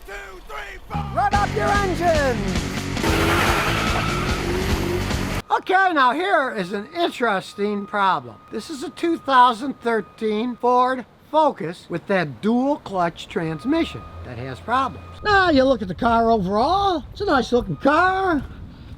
2, 3, 4. Run up your engines! Okay, now here is an interesting problem. This is a 2013 Ford Focus with that dual clutch transmission that has problems. Now you look at the car overall, it's a nice looking car.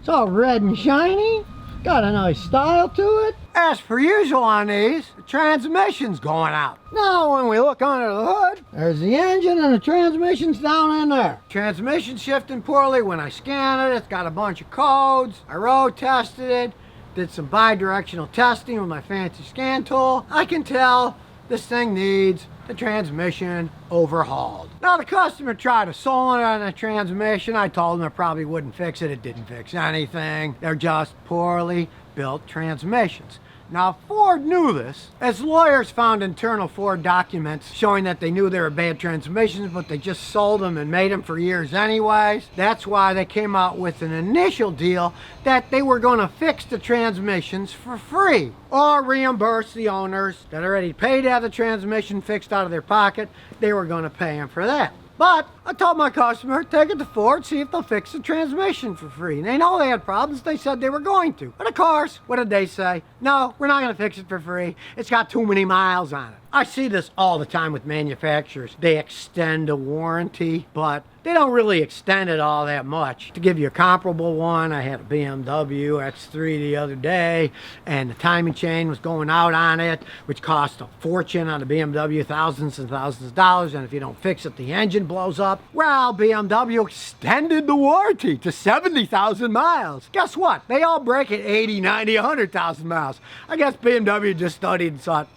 It's all red and shiny, got a nice style to it. As per usual on these, the transmission's going out. Now when we look under the hood, there's the engine and the transmission's down in there. Transmission's shifting poorly. When I scan it, it's got a bunch of codes. I road tested it, did some bi-directional testing with my fancy scan tool. I can tell this thing needs the transmission overhauled. Now the customer tried a solenoid on the transmission. I told him it probably wouldn't fix it. It didn't fix anything. They're just poorly built transmissions. Now Ford knew this, as lawyers found internal Ford documents showing that they knew they were bad transmissions, but they just sold them and made them for years anyways. That's why they came out with an initial deal that they were going to fix the transmissions for free or reimburse the owners that already paid to have the transmission fixed out of their pocket. They were going to pay them for that. But I told my customer, take it to Ford, see if they'll fix the transmission for free. And they know they had problems. They said they were going to. But of course, what did they say? No, we're not going to fix it for free. It's got too many miles on it. I see this all the time with manufacturers. They extend a warranty, but they don't really extend it all that much. To give you a comparable one, I had a BMW X3 the other day, and the timing chain was going out on it, which cost a fortune on the BMW, thousands and thousands of dollars, and if you don't fix it, the engine blows up. Well, BMW extended the warranty to 70,000 miles. Guess what? They all break at 80, 90, 100,000 miles. I guess BMW just studied and thought,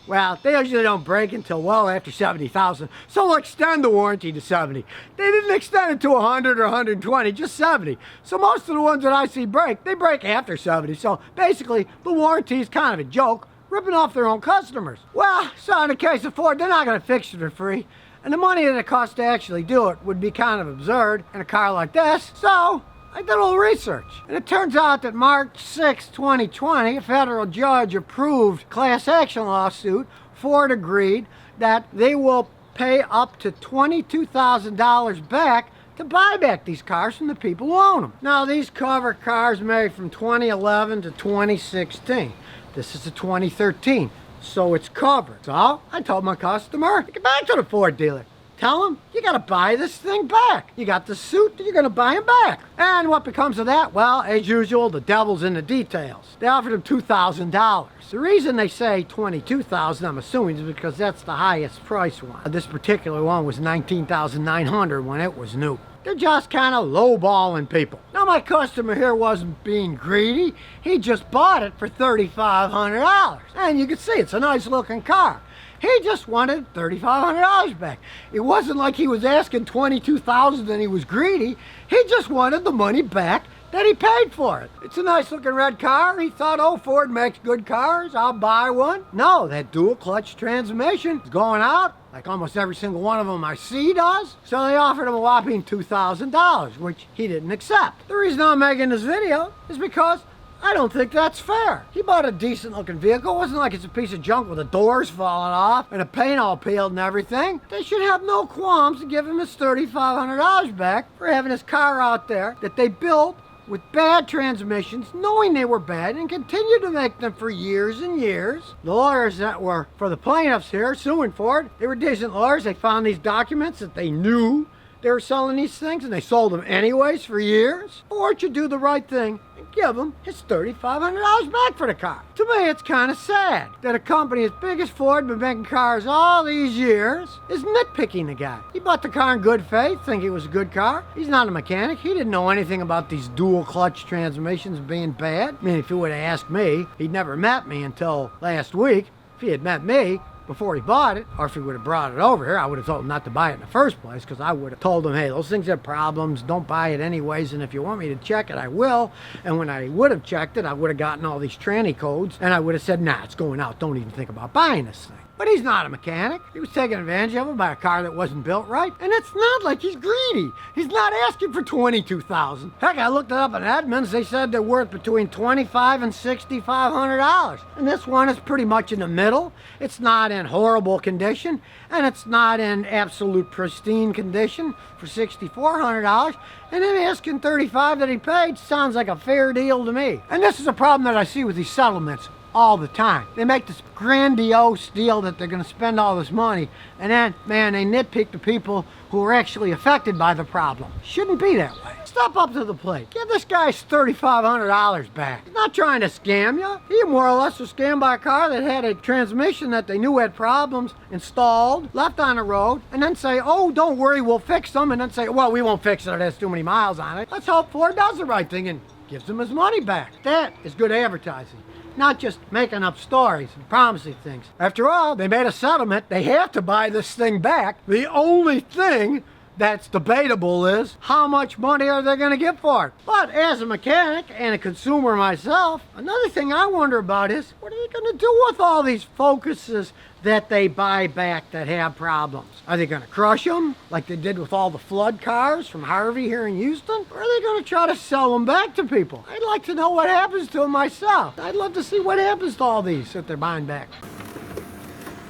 well, they usually don't break until well after 70,000, so we'll extend the warranty to 70. They didn't extend it to 100 or 120, just 70. So most of the ones that I see break, they break after 70. So basically, the warranty is kind of a joke, ripping off their own customers. Well, so in the case of Ford, they're not going to fix it for free. And the money that it costs to actually do it would be kind of absurd in a car like this. So I did a little research, and it turns out that March 6, 2020, a federal judge approved class action lawsuit. Ford agreed that they will pay up to $22,000 back to buy back these cars from the people who own them. Now, these cover cars made from 2011 to 2016. This is a 2013, so it's covered. So I told my customer, get back to the Ford dealer. Tell them, you gotta buy this thing back. You got the suit, you're gonna buy him back. And what becomes of that? Well, as usual, the devil's in the details. They offered him $2,000. The reason they say $22,000, I'm assuming, is because that's the highest price one. This particular one was $19,900 when it was new. They're just kind of lowballing people. Now, my customer here wasn't being greedy. He just bought it for $3,500. And you can see it's a nice looking car. He just wanted $3,500 back. It wasn't like he was asking $22,000 and he was greedy. He just wanted the money back that he paid for it. It's a nice looking red car. He thought, oh, Ford makes good cars, I'll buy one. No, that dual clutch transmission is going out, like almost every single one of them I see does. So they offered him a whopping $2,000, which he didn't accept. The reason I'm making this video is because I don't think that's fair. He bought a decent looking vehicle. It wasn't like it's a piece of junk with the doors falling off and the paint all peeled and everything. They should have no qualms to give him his $3,500 back for having his car out there that they built with bad transmissions, knowing they were bad, and continued to make them for years and years. The lawyers that were for the plaintiffs here suing Ford, they were decent lawyers. They found these documents that they knew they were selling these things, and they sold them anyways for years. Ford should do the right thing and give him his $3,500 back for the car. To me, it's kind of sad that a company as big as Ford, been making cars all these years, is nitpicking the guy. He bought the car in good faith, think it was a good car. He's not a mechanic. He didn't know anything about these dual clutch transmissions being bad. I mean, if he would have asked me, he'd never met me until last week. If he had met me before he bought it, or if he would have brought it over here, I would have told him not to buy it in the first place, because I would have told him, hey, those things have problems, don't buy it anyways, and if you want me to check it, I will. And when I would have checked it, I would have gotten all these tranny codes, and I would have said, nah, it's going out, don't even think about buying this thing. But he's not a mechanic. He was taken advantage of by a car that wasn't built right. And it's not like he's greedy. He's not asking for $22,000. Heck, I looked it up in Edmunds. They said they're worth between $2,500 and $6,500. And this one is pretty much in the middle. It's not in horrible condition, and it's not in absolute pristine condition for $6,400. And then asking $35,000 that he paid sounds like a fair deal to me. And this is a problem that I see with these settlements all the time. They make this grandiose deal that they're going to spend all this money, and then, man, they nitpick the people who are actually affected by the problem. Shouldn't be that way. Step up to the plate. Give this guy $3,500 back. He's not trying to scam you. He more or less was scammed by a car that had a transmission that they knew had problems, installed, left on the road, and then say, oh, don't worry, we'll fix them, and then say, well, we won't fix it, it has too many miles on it. Let's hope Ford does the right thing and gives him his money back. That is good advertising. Not just making up stories and promising things. After all, they made a settlement. They have to buy this thing back. The only thing that's debatable is how much money are they going to get for it. But as a mechanic and a consumer myself, another thing I wonder about is, what are they going to do with all these Focuses that they buy back that have problems? Are they going to crush them like they did with all the flood cars from Harvey here in Houston? Or are they going to try to sell them back to people? I'd like to know what happens to them myself. I'd love to see what happens to all these that they're buying back.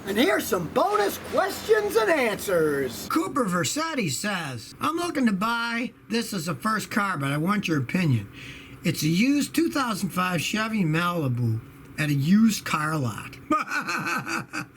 And here's some bonus questions and answers. Cooper Versetti says, I'm looking to buy this as a first car, but I want your opinion. It's a used 2005 Chevy Malibu at a used car lot.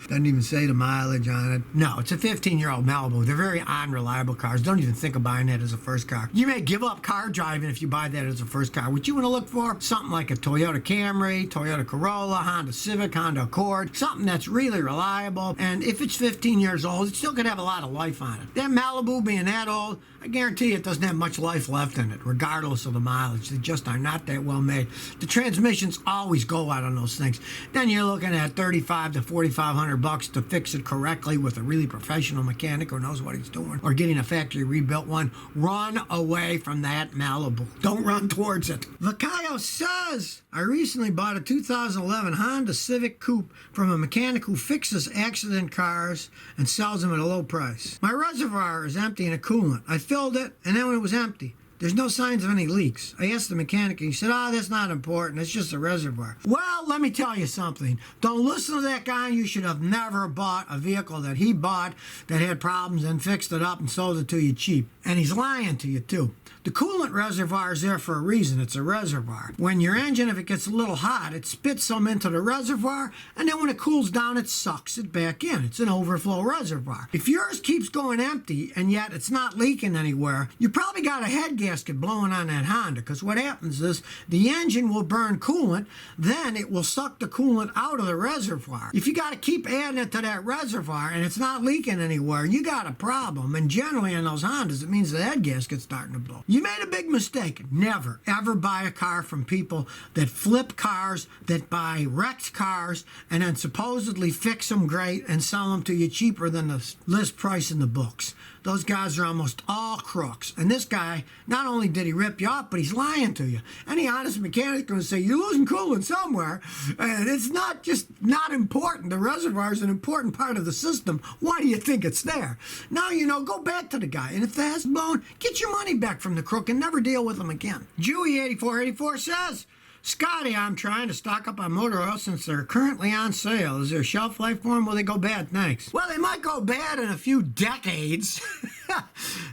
Doesn't even say the mileage on it. No, it's a 15-year-old Malibu. They're very unreliable cars. Don't even think of buying that as a first car. You may give up car driving if you buy that as a first car. What you want to look for? Something like a Toyota Camry, Toyota Corolla, Honda Civic, Honda Accord. Something that's really reliable. And if it's 15 years old, it still could have a lot of life on it. That Malibu being that old, I guarantee it doesn't have much life left in it, regardless of the mileage. They just are not that well made. The transmissions always go out on those things. Then you're looking at $3,500 to $4,500 to fix it correctly with a really professional mechanic who knows what he's doing, or getting a factory rebuilt one. Run away from that Malibu. Don't run towards it. Vakayo says, I recently bought a 2011 Honda Civic Coupe from a mechanic who fixes accident cars and sells them at a low price. My reservoir is empty in a coolant. I filled it, and then when it was empty, there's no signs of any leaks. I asked the mechanic, and he said, that's not important. It's just a reservoir. Well, let me tell you something. Don't listen to that guy. You should have never bought a vehicle that he bought that had problems and fixed it up and sold it to you cheap. And he's lying to you, too. The coolant reservoir is there for a reason. It's a reservoir. When your engine, if it gets a little hot, it spits some into the reservoir, and then when it cools down, it sucks it back in. It's an overflow reservoir. If yours keeps going empty, and yet it's not leaking anywhere, you probably got a head gasket blowing on that Honda, because what happens is the engine will burn coolant, then it will suck the coolant out of the reservoir. If you got to keep adding it to that reservoir, and it's not leaking anywhere, you got a problem. And generally on those Hondas, it means the head gasket's starting to blow. You made a big mistake. Never, ever buy a car from people that flip cars, that buy wrecked cars, and then supposedly fix them great and sell them to you cheaper than the list price in the books. Those guys are almost all crooks. And this guy, not only did he rip you off, but he's lying to you. Any honest mechanic is going to say, you're losing coolant somewhere. And it's not just not important. The reservoir is an important part of the system. Why do you think it's there? Now you know, go back to the guy. And if the head's blown, get your money back from the crook and never deal with him again. Jewy8484 says, Scotty, I'm trying to stock up on motor oil since they're currently on sale. Is there a shelf life for them? Will they go bad? Thanks. Well, they might go bad in a few decades.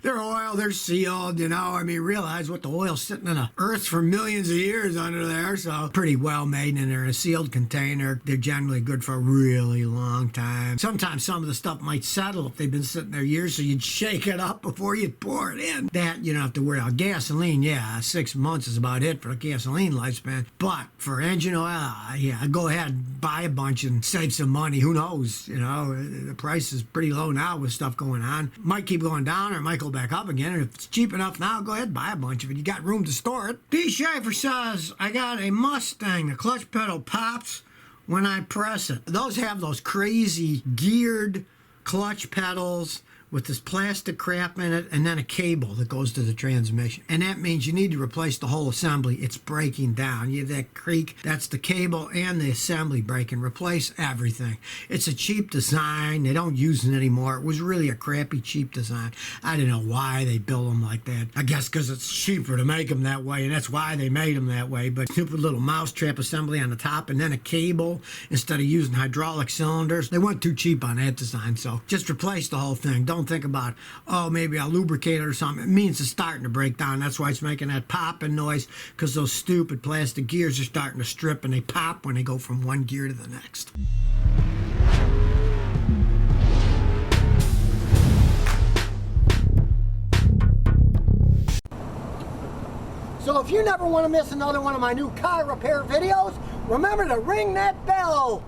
They're oil, they're sealed, you know. I mean, realize what the oil's sitting in the earth for millions of years under there, so pretty well made, and they're in a sealed container. They're generally good for a really long time. Sometimes some of the stuff might settle if they've been sitting there years, so you'd shake it up before you'd pour it in. That you don't have to worry about. Gasoline, yeah, 6 months is about it for a gasoline lifespan. But for engine oil, yeah, go ahead and buy a bunch and save some money. Who knows? You know, the price is pretty low now with stuff going on. Might keep going down or it might go back up again. And if it's cheap enough now, go ahead and buy a bunch of it. You got room to store it. B. Schaefer says, I got a Mustang. The clutch pedal pops when I press it. Those have those crazy geared clutch pedals with this plastic crap in it and then a cable that goes to the transmission. And that means you need to replace the whole assembly. It's breaking down. You have that creak, that's the cable and the assembly breaking. Replace everything. It's a cheap design. They don't use it anymore. It was really a crappy, cheap design. I don't know why they build them like that. I guess because it's cheaper to make them that way, and that's why they made them that way. But stupid little mousetrap assembly on the top and then a cable instead of using hydraulic cylinders. They weren't too cheap on that design, so just replace the whole thing. Don't think about, oh, maybe I'll lubricate it or something. It means it's starting to break down. That's why it's making that popping noise, because those stupid plastic gears are starting to strip and they pop when they go from one gear to the next. So if you never want to miss another one of my new car repair videos, remember to ring that bell.